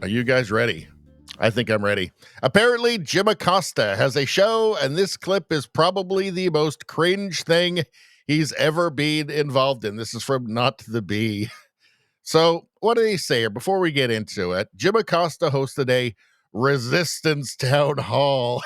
Are you guys ready? I think I'm ready. Apparently, Jim Acosta has a show, and this clip is probably the most cringe thing he's ever been involved in. This is from Not the Bee. So, what did he say here? Before we get into it, Jim Acosta hosted a resistance town hall.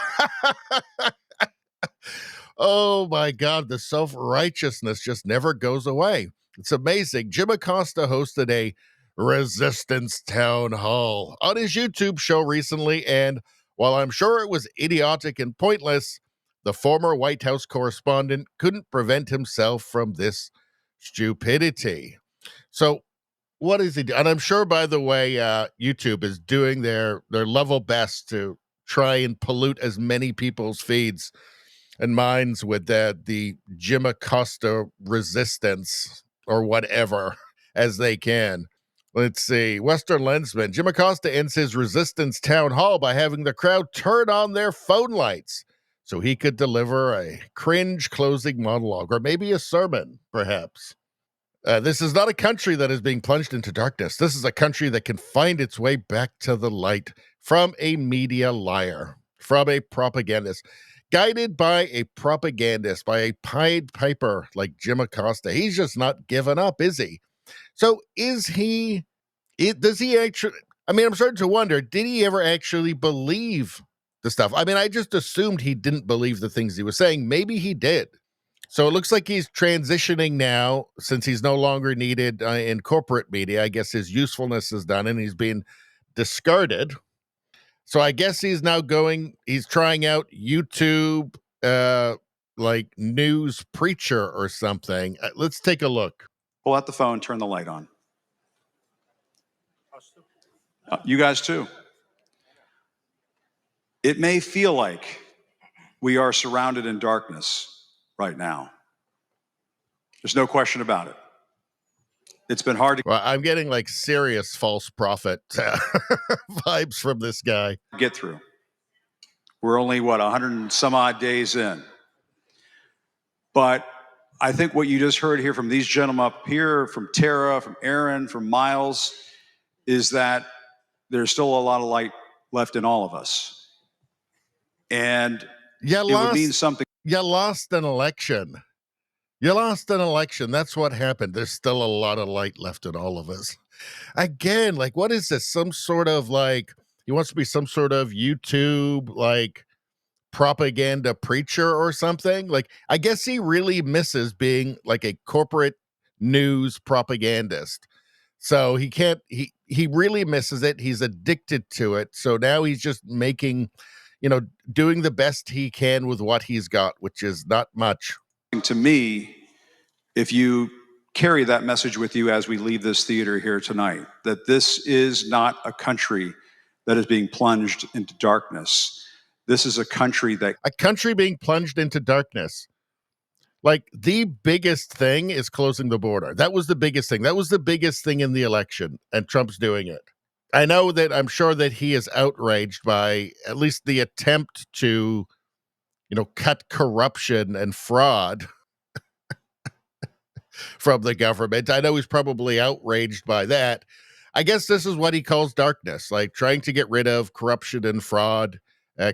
Oh my God, the self righteousness just never goes away. It's amazing. Jim Acosta hosted a resistance town hall on his YouTube show recently. And while I'm sure it was idiotic and pointless, the former White House correspondent couldn't prevent himself from this stupidity. So, what is he do? And I'm sure, by the way, YouTube is doing their level best to try and pollute as many people's feeds and minds with the Jim Acosta resistance or whatever as they can. Let's see. Western Lensman. Jim Acosta ends his resistance town hall by having the crowd turn on their phone lights so he could deliver a cringe closing monologue or maybe a sermon, perhaps. This is not a country that is being plunged into darkness. This is a country that can find its way back to the light from a media liar, from a propagandist, guided by a propagandist, by a Pied Piper like Jim Acosta. He's just not given up, is he? So is he, does he actually, I mean, I'm starting to wonder, did he ever actually believe the stuff? I mean, I just assumed he didn't believe the things he was saying. Maybe he did. So it looks like he's transitioning now since he's no longer needed in corporate media. I guess his usefulness is done and he's being discarded. So I guess he's now he's trying out YouTube, like news preacher or something. Let's take a look. Pull out the phone, turn the light on. You guys too. It may feel like we are surrounded in darkness right now. There's no question about it. It's been hard to Well, I'm getting like serious false prophet vibes from this guy. get through. We're only, 100 and some odd days in. But I think what you just heard here from these gentlemen up here, from Tara, from Aaron, from Miles, is that there's still a lot of light left in all of us. And it would mean something. You lost an election. You lost an election. That's what happened. There's still a lot of light left in all of us. Again, like, what is this? Some sort of like, he wants to be some sort of YouTube, like, propaganda preacher or something. Like, I guess he really misses being like a corporate news propagandist. So he can't, he really misses it. He's addicted to it. So now he's just making, doing the best he can with what he's got, which is not much. To me, if you carry that message with you as we leave this theater here tonight, that this is not a country that is being plunged into darkness. This is a country being plunged into darkness. Like, the biggest thing is closing the border. That was the biggest thing. That was the biggest thing in the election, and Trump's doing it. I know that I'm sure that he is outraged by at least the attempt to, cut corruption and fraud from the government. I know he's probably outraged by that. I guess this is what he calls darkness, like trying to get rid of corruption and fraud,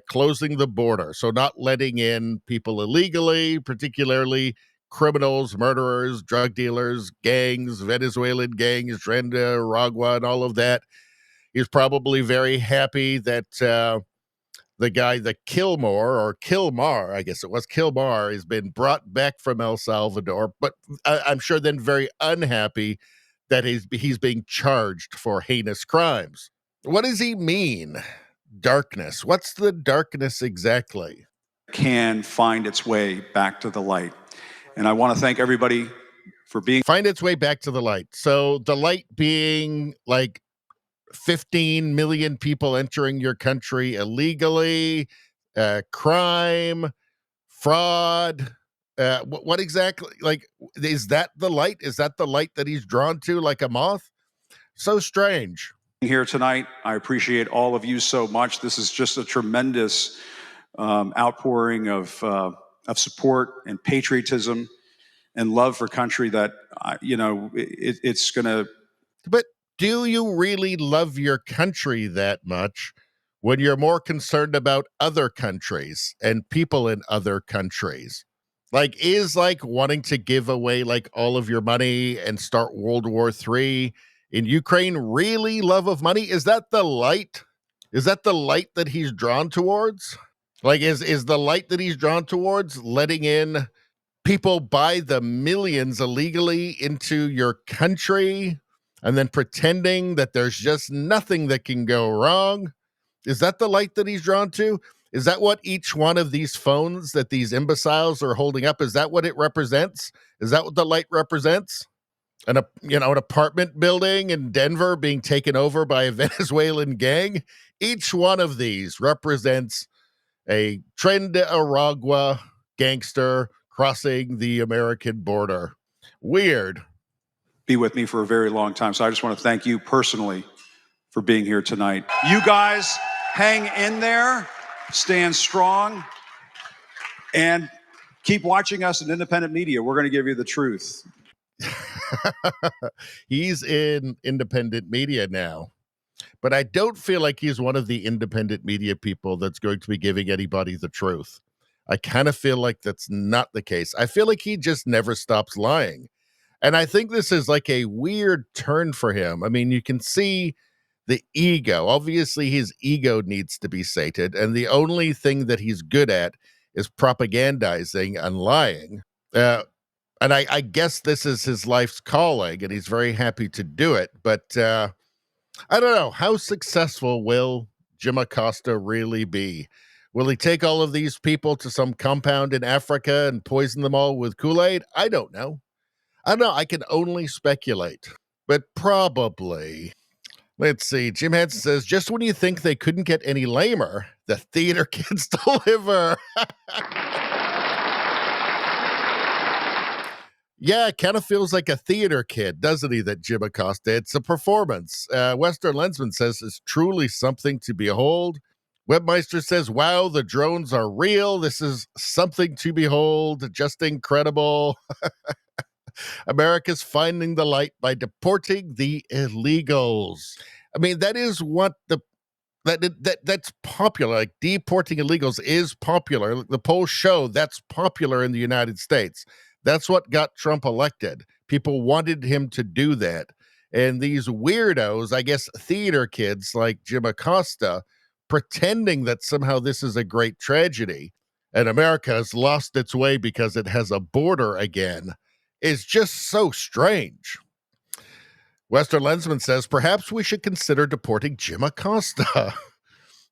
closing the border. So not letting in people illegally, particularly criminals, murderers, drug dealers, gangs, Venezuelan gangs, Renda, Ragua, and all of that. He's probably very happy that the guy, the Kilmar, I guess it was Kilmar, has been brought back from El Salvador, but I'm sure then very unhappy that he's being charged for heinous crimes. What does he mean? Darkness. What's the darkness exactly? can find its way back to the light. And I want to thank everybody for find its way back to the light. So the light being like 15 million people entering your country illegally, crime, fraud. What exactly, like, is that the light? Is that the light that he's drawn to like a moth? So strange. Here tonight. I appreciate all of you so much. This is just a tremendous outpouring of support and patriotism and love for country that, it's going to. But Do you really love your country that much when you're more concerned about other countries and people in other countries? Like, is like wanting to give away like all of your money and start World War III in Ukraine really love of money? Is that the light? Is that the light that he's drawn towards? Like, is the light that he's drawn towards letting in people buy the millions illegally into your country and then pretending that there's just nothing that can go wrong? Is that the light that he's drawn to? Is that what each one of these phones that these imbeciles are holding up, is that what it represents? Is that what the light represents? An apartment building in Denver being taken over by a Venezuelan gang? Each one of these represents a Trinidad gangster crossing the American border. Weird. Be with me for a very long time. So I just want to thank you personally for being here tonight. You guys hang in there, stand strong, and keep watching us in independent media. We're going to give you the truth. He's in independent media now, but I don't feel like he's one of the independent media people that's going to be giving anybody the truth. I kind of feel like that's not the case. I feel like he just never stops lying. And I think this is like a weird turn for him. I mean, you can see the ego. Obviously, his ego needs to be sated. And the only thing that he's good at is propagandizing and lying. And I guess this is his life's calling, and he's very happy to do it. But I don't know. How successful will Jim Acosta really be? Will he take all of these people to some compound in Africa and poison them all with Kool-Aid? I don't know. I don't know. I can only speculate, but probably. Let's see. Jim Henson says, just when you think they couldn't get any lamer, the theater kids deliver. Yeah, it kind of feels like a theater kid, doesn't he, that Jim Acosta? It's a performance. Western Lensman says it's truly something to behold. Webmeister says, wow, the drones are real. This is something to behold. Just incredible. America's finding the light by deporting the illegals. I mean, that is what that's popular. Like, deporting illegals is popular. The polls show that's popular in the United States. That's what got Trump elected. People wanted him to do that. And these weirdos, I guess theater kids like Jim Acosta, pretending that somehow this is a great tragedy and America has lost its way because it has a border again, is just so strange. Western Lensman says, perhaps we should consider deporting Jim Acosta.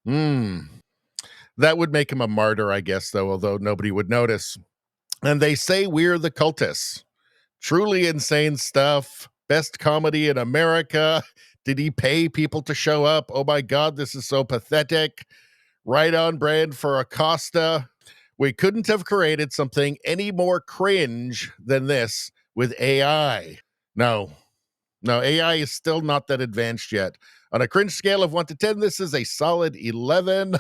That would make him a martyr, I guess, though, although nobody would notice. And they say we're the cultists. Truly insane stuff. Best comedy in America. Did he pay people to show up? Oh my God, this is so pathetic. Right on brand for Acosta. We couldn't have created something any more cringe than this with AI. No, AI is still not that advanced yet. On a cringe scale of 1 to 10, this is a solid 11.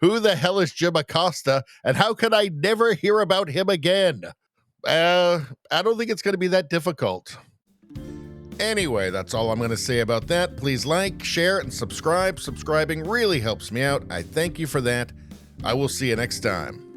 Who the hell is Jim Acosta, and how can I never hear about him again? I don't think it's going to be that difficult. Anyway, that's all I'm going to say about that. Please like, share, and subscribe. Subscribing really helps me out. I thank you for that. I will see you next time.